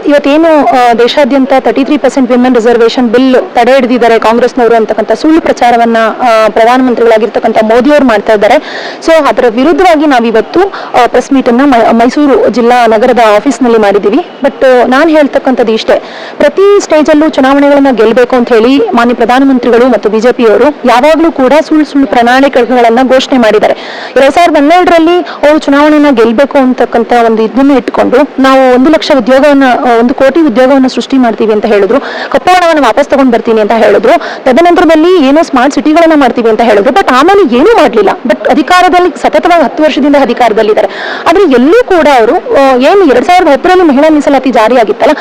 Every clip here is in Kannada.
ಇವತ್ತೇನು ದೇಶಾದ್ಯಂತ 33% ವಿಮೆನ್ ರಿಸರ್ವೇಷನ್ ಬಿಲ್ ತಡೆ ಹಿಡಿದಿದ್ದಾರೆ ಕಾಂಗ್ರೆಸ್ನವರು ಅಂತಕ್ಕಂಥ ಸುಳ್ಳು ಪ್ರಚಾರವನ್ನ ಪ್ರಧಾನಮಂತ್ರಿಗಳಾಗಿರ್ತಕ್ಕಂಥ ಮೋದಿ ಅವರು ಮಾಡ್ತಾ ಇದ್ದಾರೆ. ಸೊ ಅದರ ವಿರುದ್ಧವಾಗಿ ನಾವಿವತ್ತು ಪ್ರೆಸ್ ಮೀಟ್ ಅನ್ನ ಮೈಸೂರು ಜಿಲ್ಲಾ ನಗರದ ಆಫೀಸ್ ನಲ್ಲಿ ಮಾಡಿದ್ದೀವಿ. ಬಟ್ ನಾನು ಹೇಳ್ತಕ್ಕಂಥದ್ದು ಇಷ್ಟೇ, ಪ್ರತಿ ಸ್ಟೇಜ್ ಅಲ್ಲೂ ಚುನಾವಣೆಗಳನ್ನ ಗೆಲ್ಲಬೇಕು ಅಂತ ಹೇಳಿ ಮಾನ್ಯ ಪ್ರಧಾನಮಂತ್ರಿಗಳು ಮತ್ತು ಬಿಜೆಪಿಯವರು ಯಾವಾಗಲೂ ಕೂಡ ಸುಳ್ಳು ಪ್ರಣಾಳಿಕೆಗಳನ್ನ ಘೋಷಣೆ ಮಾಡಿದ್ದಾರೆ. 2012ರಲ್ಲಿ ಅವರು ಚುನಾವಣೆಯನ್ನ ಗೆಲ್ಲಬೇಕು ಅಂತಕ್ಕಂಥ ಒಂದು ಇದನ್ನು ಇಟ್ಕೊಂಡು ನಾವು 1 ಕೋಟಿ ಉದ್ಯೋಗವನ್ನು ಸೃಷ್ಟಿ ಮಾಡ್ತೀವಿ ಅಂತ ಹೇಳಿದ್ರು. ಕಪ್ಪು ಹಣವನ್ನು ವಾಪಸ್ ತಗೊಂಡ್ ಬರ್ತೀನಿ ಅಂತ ಹೇಳಿದ್ರು. ತದನಂತರದಲ್ಲಿ ಏನೋ ಸ್ಮಾರ್ಟ್ ಸಿಟಿಗಳನ್ನ ಮಾಡ್ತೀವಿ ಅಂತ ಹೇಳಿದ್ರು. ಬಟ್ ಆಮೇಲೆ ಏನೂ ಮಾಡ್ಲಿಲ್ಲ. ಬಟ್ ಅಧಿಕಾರದಲ್ಲಿ ಸತತವಾಗಿ 10 ವರ್ಷದಿಂದ ಅಧಿಕಾರದಲ್ಲಿದ್ದಾರೆ. ಆದ್ರೆ ಎಲ್ಲೂ ಕೂಡ ಅವರು ಏನು 2010ರಲ್ಲಿ ಮಹಿಳಾ ಮೀಸಲಾತಿ ಜಾರಿ ಆಗಿತ್ತಲ್ಲ,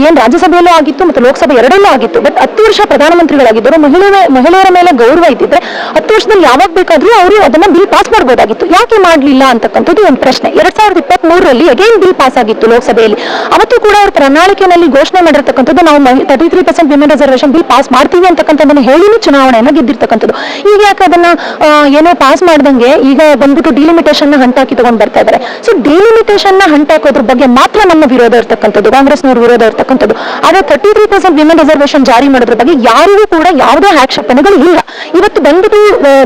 ಏನ್ ರಾಜ್ಯಸಭೆಯಲ್ಲೂ ಆಗಿತ್ತು ಮತ್ತು ಲೋಕಸಭೆ ಎರಡಲ್ಲೂ ಆಗಿತ್ತು. ಬಟ್ 10 ವರ್ಷ ಪ್ರಧಾನಮಂತ್ರಿಗಳಾಗಿದ್ದರು. ಮಹಿಳೆಯರ ಮೇಲೆ ಗೌರವ ಇದ್ದಿದ್ರೆ 10 ವರ್ಷದಲ್ಲಿ ಯಾವಾಗ ಬೇಕಾದ್ರೂ ಅವರು ಅದನ್ನ ಬಿಲ್ ಪಾಸ್ ಮಾಡಬಹುದಾಗಿತ್ತು. ಯಾಕೆ ಮಾಡ್ಲಿಲ್ಲ ಅಂತಕ್ಕಂಥದ್ದು ಒಂದು ಪ್ರಶ್ನೆ. 2023ರಲ್ಲಿ ಅಗೇನ್ ಬಿಲ್ ಪಾಸ್ ಆಗಿತ್ತು ಲೋಕಸಭೆಯಲ್ಲಿ. ಅವತ್ತು ಕೂಡ ಅವರು ಪ್ರಣಾಳಿಕೆಯಲ್ಲಿ ಘೋಷಣೆ ಮಾಡಿರ್ತಕ್ಕಂಥದ್ದು ನಾವು 33% ವಿಮೆನ್ ರಿಸರ್ವೇಷನ್ ಬಿಲ್ ಪಾಸ್ ಮಾಡ್ತೀವಿ ಅಂತಕ್ಕಂಥದ್ದನ್ನ ಹೇಳಿನೂ ಚುನಾವಣೆಯನ್ನ ಗೆದ್ದಿರ್ತಕ್ಕಂಥದ್ದು. ಈಗ ಯಾಕೆ ಅದನ್ನ ಏನೋ ಪಾಸ್ ಮಾಡ್ದಂಗೆ ಈಗ ಬಂದ್ಬಿಟ್ಟು ಡಿಲಿಮಿಟೇಷನ್ ನ ಹಂಟಾಕಿ ತಗೊಂಡ್ ಬರ್ತಾ ಇದ್ದಾರೆ. ಸೊ ಡಿಲಿಮಿಟೇಷನ್ ನ ಹಂಟಾಕೋದ್ರ ಬಗ್ಗೆ ಮಾತ್ರ ನಮ್ಮ ವಿರೋಧ ಇರ್ತಕ್ಕಂಥದ್ದು, ಕಾಂಗ್ರೆಸ್ನವ್ರ ವಿರೋಧ ಇರ್ತಕ್ಕಂಥದ್ದು. ಆದ್ರೆ 33% ವಿಮೆನ್ ರಿಸರ್ವೇಷನ್ ಜಾರಿ ಮಾಡೋದ್ರ ಬಗ್ಗೆ ಯಾರಿಗೂ ಕೂಡ ಯಾವುದೇ ಆಕ್ಷೇಪಣೆಗಳು ಇಲ್ಲ. ಇವತ್ತು ಬಂದ್ಬಿಟ್ಟು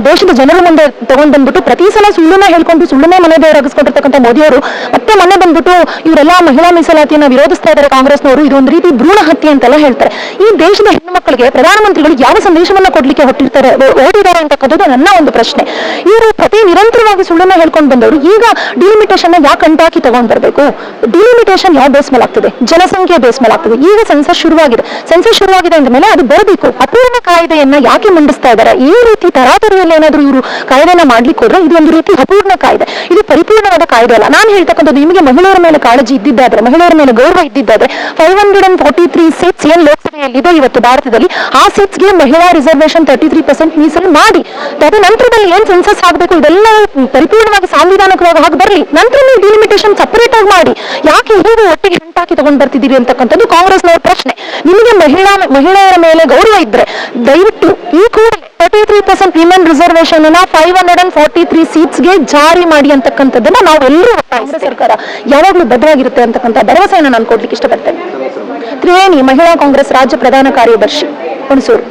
ದೇಶದ ಜನರ ಮುಂದೆ ತಗೊಂಡ್ ಬಂದ್ಬಿಟ್ಟು ಪ್ರತಿ ಸಲ ಸುಳ್ಳನ್ನ ಹೇಳ್ಕೊಂಡು ಸುಳ್ಳನ್ನೇ ಮನೆ ದೇವರಾಗಿಸ್ಕೊಂಡಿರ್ತಕ್ಕಂಥ ಮೋದಿ ಅವರು ಮತ್ತೆ ಮೊನ್ನೆ ಬಂದ್ಬಿಟ್ಟು ಇವರೆಲ್ಲ ಮಹಿಳಾ ಮೀಸಲಾತಿಯನ್ನ ವಿರೋಧಿಸ್ತಾ ಇದ್ದಾರೆ ಕಾಂಗ್ರೆಸ್ನವರು, ಇದೊಂದು ರೀತಿ ಭ್ರೂಣ ಹತ್ಯೆ ಅಂತೆಲ್ಲ ಹೇಳ್ತಾರೆ. ಈ ದೇಶದ ಹೆಣ್ಣು ಮಕ್ಕಳಿಗೆ ಪ್ರಧಾನಮಂತ್ರಿಗಳು ಯಾವ ಸಂದೇಶವನ್ನ ಕೊಡ್ಲಿಕ್ಕೆ ಹೊರಟಿದ್ದಾರೆ ಅಂತಕ್ಕಂಥದ್ದು ನನ್ನ ಒಂದು ಪ್ರಶ್ನೆ. ಇವರು ನಿರಂತರವಾಗಿ ಸುಳ್ಳನ್ನ ಹೇಳ್ಕೊಂಡು ಬಂದವರು ಈಗ ಡಿಲಿಮಿಟೇಷನ್ ಯಾಕೆ ಅಂಟಾಕಿ ತಗೊಂಡ್ ಬರಬೇಕು? ಡಿಲಿಮಿಟೇಷನ್ ಯಾವ ಬೇಸ್ ಮೇಲೆ ಆಗ್ತದೆ? ಜನಸಂಖ್ಯೆ ಬೇಸ್ ಮೇಲೆ ಆಗ್ತದೆ. ಈಗ ಸೆನ್ಸಸ್ ಶುರುವಾಗಿದೆ ಅಂದ ಮೇಲೆ ಅದು ಬರಬೇಕು. ಅಪೂರ್ಣ ಕಾಯ್ದೆಯನ್ನ ಯಾಕೆ ಮಂಡಿಸ್ತಾ ಇದ್ದಾರೆ? ಈ ರೀತಿ ತರಾತುರಿಯಲ್ಲಿ ಏನಾದ್ರೂ ಇವರು ಕಾಯ್ದೆನ ಮಾಡ್ಲಿಕ್ಕೆ ಹೋದ್ರೆ ಇದು ಒಂದು ರೀತಿ ಅಪೂರ್ಣ ಕಾಯ್ದೆ, ಇದು ಪರಿಪೂರ್ಣವಾದ ಕಾಯ್ದೆ ಅಲ್ಲ. ನಾನು ಹೇಳ್ತಕ್ಕಂಥದ್ದು, ನಿಮಗೆ ಮಹಿಳೆಯರ ಮೇಲೆ ಕಾಳಜಿ ಇದ್ದಿದ್ದಾದ್ರೆ, ಮಹಿಳೆಯರ ಮೇಲೆ ಗೌರವ ಇದ್ದಿದ್ದಾದ್ರೆ 543 ಸೀಟ್ಸ್ ಏನ್ ಲೋಕಸಭೆಯಲ್ಲಿದೆ ಇವತ್ತು ಭಾರತದಲ್ಲಿ, ಆ ಸೀಟ್ಸ್ಗೆ ಮಹಿಳಾ ರಿಸರ್ವೇಷನ್ 33% ಮೀಸಲು ಮಾಡಿ. ತದನಂತರದಲ್ಲಿ ಏನ್ ಸೆನ್ಸಸ್ ಆಗಬೇಕು ಇದೆಲ್ಲ ಪರಿಪೂರ್ಣವಾಗಿ ಸಾಂವಿಧಾನಿಕವಾಗಿ ಹಾಕಿ ಬರಲಿ. ನಂತರ ನೀವು ಡಿಲಿಮಿಟೇಷನ್ ಸಪರೇಟ್ ಆಗಿ ಮಾಡಿ. ಯಾಕೆ ಹೀಗೆ ಒಟ್ಟಿಗೆ ಹಂಟಾಕಿ ತಗೊಂಡ್ ಬರ್ತಿದ್ದೀರಿ ಅಂತಕ್ಕಂಥದ್ದು ಕಾಂಗ್ರೆಸ್ನವರ ಪ್ರಶ್ನೆ. ನಿಮಗೆ ಮಹಿಳೆಯರ ಮೇಲೆ ಗೌರವ ಇದ್ರೆ ದಯವಿಟ್ಟು ಈ ಕೂಡಲೇ 33% ವಿಮೆನ್ ರಿಸರ್ವೇಷನ್ ಅನ್ನ 543 ಸೀಟ್ಸ್ಗೆ ಜಾರಿ ಮಾಡಿ ಅಂತಕ್ಕಂಥದ್ದನ್ನ ನಾವೆಲ್ಲರೂ ಕಾಂಗ್ರೆಸ್ ಸರ್ಕಾರ ಯಾವಾಗಲೂ ಬದ್ಧವಾಗಿರುತ್ತೆ ಅಂತಕ್ಕಂಥ ಭರವಸೆಯನ್ನು ನಾನು ಕೊಡ್ಲಿಕ್ಕೆ ಇಷ್ಟಪಡ್ತೇನೆ. ತ್ರಿವೇಣಿ, ಮಹಿಳಾ ಕಾಂಗ್ರೆಸ್ ರಾಜ್ಯ ಪ್ರಧಾನ ಕಾರ್ಯದರ್ಶಿ, ಹುಣಸೂರು.